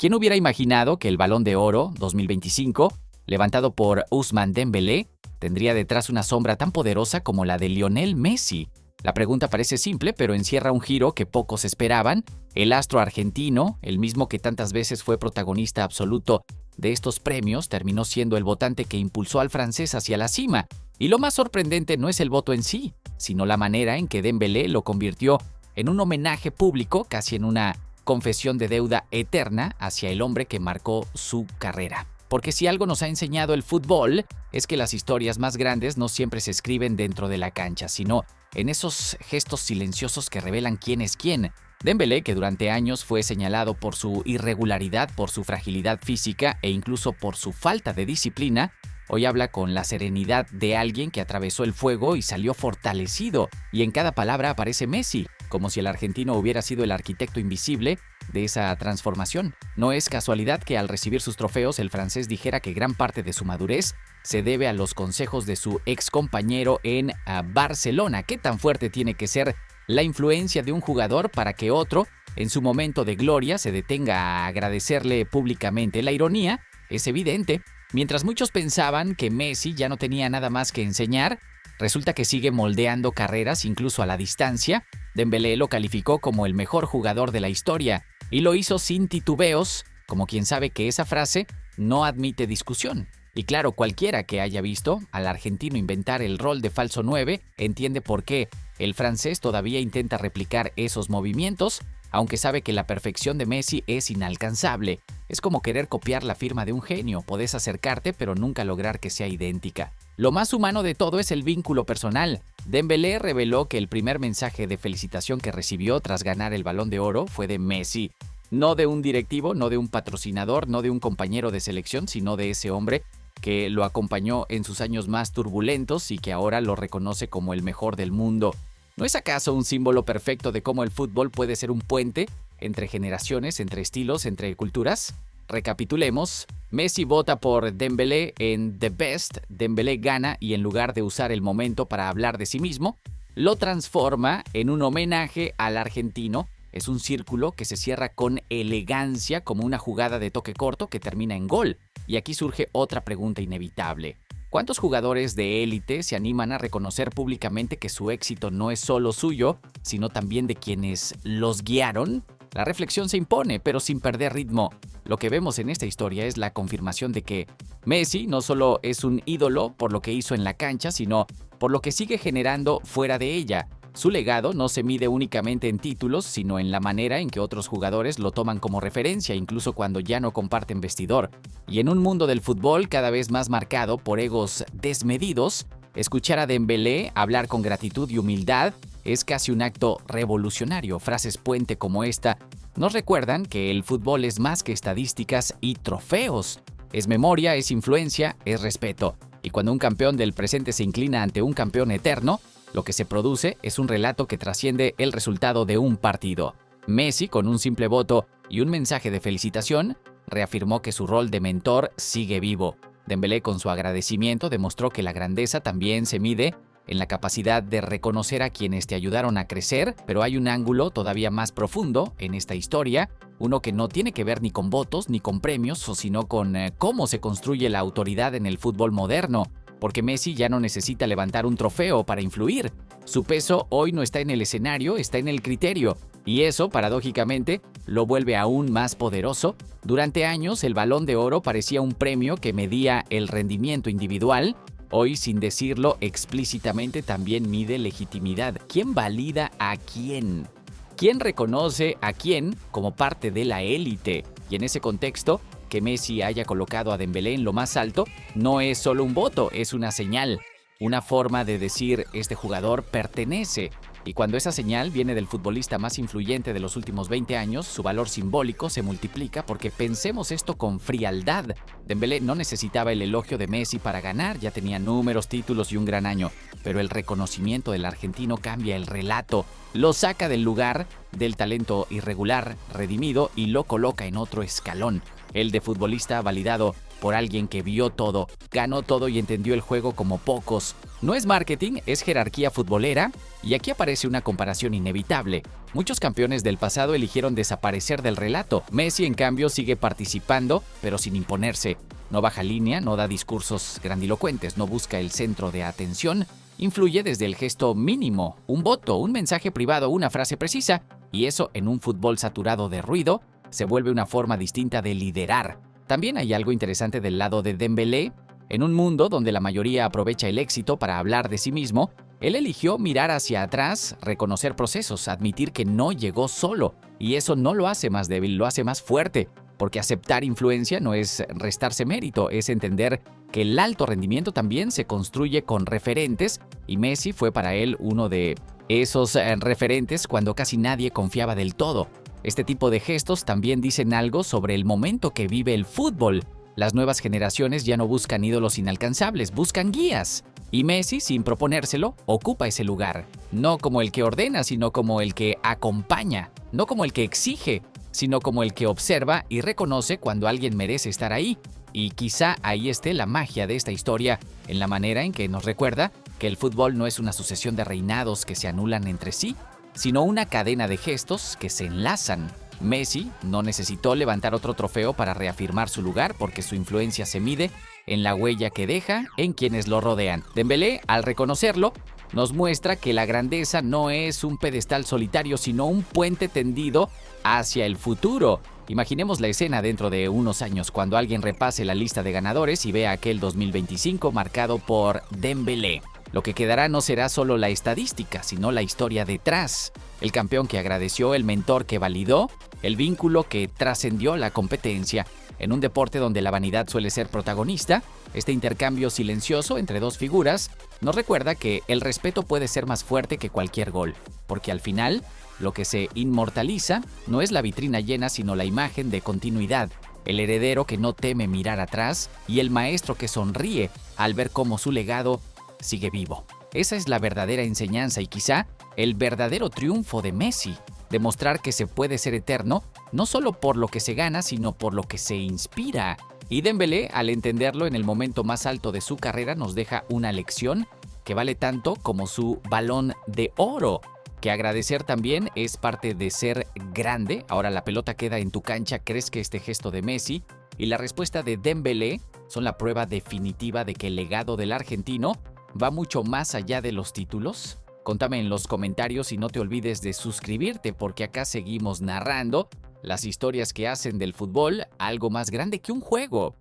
¿Quién hubiera imaginado que el Balón de Oro 2025, levantado por Ousmane Dembélé, tendría detrás una sombra tan poderosa como la de Lionel Messi? La pregunta parece simple, pero encierra un giro que pocos esperaban. El astro argentino, el mismo que tantas veces fue protagonista absoluto de estos premios, terminó siendo el votante que impulsó al francés hacia la cima. Y lo más sorprendente no es el voto en sí, sino la manera en que Dembélé lo convirtió en un homenaje público, casi en una confesión de deuda eterna hacia el hombre que marcó su carrera. Porque si algo nos ha enseñado el fútbol, es que las historias más grandes no siempre se escriben dentro de la cancha, sino en esos gestos silenciosos que revelan quién es quién. Dembélé, que durante años fue señalado por su irregularidad, por su fragilidad física e incluso por su falta de disciplina, hoy habla con la serenidad de alguien que atravesó el fuego y salió fortalecido, y en cada palabra aparece Messi, como si el argentino hubiera sido el arquitecto invisible de esa transformación. No es casualidad que al recibir sus trofeos el francés dijera que gran parte de su madurez se debe a los consejos de su ex compañero en Barcelona. ¿Qué tan fuerte tiene que ser la influencia de un jugador para que otro, en su momento de gloria, se detenga a agradecerle públicamente? La ironía es evidente. Mientras muchos pensaban que Messi ya no tenía nada más que enseñar, resulta que sigue moldeando carreras incluso a la distancia. Dembélé lo calificó como el mejor jugador de la historia y lo hizo sin titubeos, como quien sabe que esa frase no admite discusión. Y claro, cualquiera que haya visto al argentino inventar el rol de falso 9 entiende por qué el francés todavía intenta replicar esos movimientos, aunque sabe que la perfección de Messi es inalcanzable. Es como querer copiar la firma de un genio, podés acercarte pero nunca lograr que sea idéntica. Lo más humano de todo es el vínculo personal. Dembélé reveló que el primer mensaje de felicitación que recibió tras ganar el Balón de Oro fue de Messi. No de un directivo, no de un patrocinador, no de un compañero de selección, sino de ese hombre que lo acompañó en sus años más turbulentos y que ahora lo reconoce como el mejor del mundo. ¿No es acaso un símbolo perfecto de cómo el fútbol puede ser un puente entre generaciones, entre estilos, entre culturas? Recapitulemos. Messi vota por Dembélé en The Best. Dembélé gana y en lugar de usar el momento para hablar de sí mismo, lo transforma en un homenaje al argentino. Es un círculo que se cierra con elegancia, como una jugada de toque corto que termina en gol. Y aquí surge otra pregunta inevitable. ¿Cuántos jugadores de élite se animan a reconocer públicamente que su éxito no es solo suyo, sino también de quienes los guiaron? La reflexión se impone, pero sin perder ritmo. Lo que vemos en esta historia es la confirmación de que Messi no solo es un ídolo por lo que hizo en la cancha, sino por lo que sigue generando fuera de ella. Su legado no se mide únicamente en títulos, sino en la manera en que otros jugadores lo toman como referencia, incluso cuando ya no comparten vestidor. Y en un mundo del fútbol cada vez más marcado por egos desmedidos, escuchar a Dembélé hablar con gratitud y humildad es casi un acto revolucionario. Frases puente como esta nos recuerdan que el fútbol es más que estadísticas y trofeos. Es memoria, es influencia, es respeto. Y cuando un campeón del presente se inclina ante un campeón eterno, lo que se produce es un relato que trasciende el resultado de un partido. Messi, con un simple voto y un mensaje de felicitación, reafirmó que su rol de mentor sigue vivo. Dembélé, con su agradecimiento, demostró que la grandeza también se mide en la capacidad de reconocer a quienes te ayudaron a crecer, pero hay un ángulo todavía más profundo en esta historia, uno que no tiene que ver ni con votos ni con premios, sino con cómo se construye la autoridad en el fútbol moderno. Porque Messi ya no necesita levantar un trofeo para influir. Su peso hoy no está en el escenario, está en el criterio. Y eso, paradójicamente, lo vuelve aún más poderoso. Durante años, el Balón de Oro parecía un premio que medía el rendimiento individual. Hoy, sin decirlo explícitamente, también mide legitimidad. ¿Quién valida a quién? ¿Quién reconoce a quién como parte de la élite? Y en ese contexto, que Messi haya colocado a Dembélé en lo más alto no es solo un voto, es una señal, una forma de decir este jugador pertenece. Y cuando esa señal viene del futbolista más influyente de los últimos 20 años, su valor simbólico se multiplica porque pensemos esto con frialdad. Dembélé no necesitaba el elogio de Messi para ganar, ya tenía números, títulos y un gran año. Pero el reconocimiento del argentino cambia el relato, lo saca del lugar del talento irregular, redimido y lo coloca en otro escalón. El de futbolista validado por alguien que vio todo, ganó todo y entendió el juego como pocos. No es marketing, es jerarquía futbolera, y aquí aparece una comparación inevitable. Muchos campeones del pasado eligieron desaparecer del relato. Messi, en cambio, sigue participando, pero sin imponerse. No baja línea, no da discursos grandilocuentes, no busca el centro de atención. Influye desde el gesto mínimo, un voto, un mensaje privado, una frase precisa, y eso en un fútbol saturado de ruido se vuelve una forma distinta de liderar. También hay algo interesante del lado de Dembélé. En un mundo donde la mayoría aprovecha el éxito para hablar de sí mismo, él eligió mirar hacia atrás, reconocer procesos, admitir que no llegó solo, y eso no lo hace más débil, lo hace más fuerte, porque aceptar influencia no es restarse mérito, es entender que el alto rendimiento también se construye con referentes, y Messi fue para él uno de esos referentes cuando casi nadie confiaba del todo. Este tipo de gestos también dicen algo sobre el momento que vive el fútbol. Las nuevas generaciones ya no buscan ídolos inalcanzables, buscan guías. Y Messi, sin proponérselo, ocupa ese lugar. No como el que ordena, sino como el que acompaña. No como el que exige, sino como el que observa y reconoce cuando alguien merece estar ahí. Y quizá ahí esté la magia de esta historia, en la manera en que nos recuerda que el fútbol no es una sucesión de reinados que se anulan entre sí, sino una cadena de gestos que se enlazan. Messi no necesitó levantar otro trofeo para reafirmar su lugar porque su influencia se mide en la huella que deja en quienes lo rodean. Dembélé, al reconocerlo, nos muestra que la grandeza no es un pedestal solitario, sino un puente tendido hacia el futuro. Imaginemos la escena dentro de unos años cuando alguien repase la lista de ganadores y vea aquel 2025 marcado por Dembélé. Lo que quedará no será solo la estadística, sino la historia detrás. El campeón que agradeció, el mentor que validó, el vínculo que trascendió la competencia. En un deporte donde la vanidad suele ser protagonista, este intercambio silencioso entre dos figuras nos recuerda que el respeto puede ser más fuerte que cualquier gol, porque al final, lo que se inmortaliza no es la vitrina llena, sino la imagen de continuidad. El heredero que no teme mirar atrás y el maestro que sonríe al ver cómo su legado sigue vivo. Esa es la verdadera enseñanza y quizá el verdadero triunfo de Messi, demostrar que se puede ser eterno no solo por lo que se gana, sino por lo que se inspira. Y Dembélé, al entenderlo en el momento más alto de su carrera, nos deja una lección que vale tanto como su Balón de Oro. Que agradecer también es parte de ser grande. Ahora la pelota queda en tu cancha, ¿crees que este gesto de Messi y la respuesta de Dembélé son la prueba definitiva de que el legado del argentino va mucho más allá de los títulos? Contame en los comentarios y no te olvides de suscribirte porque acá seguimos narrando las historias que hacen del fútbol algo más grande que un juego.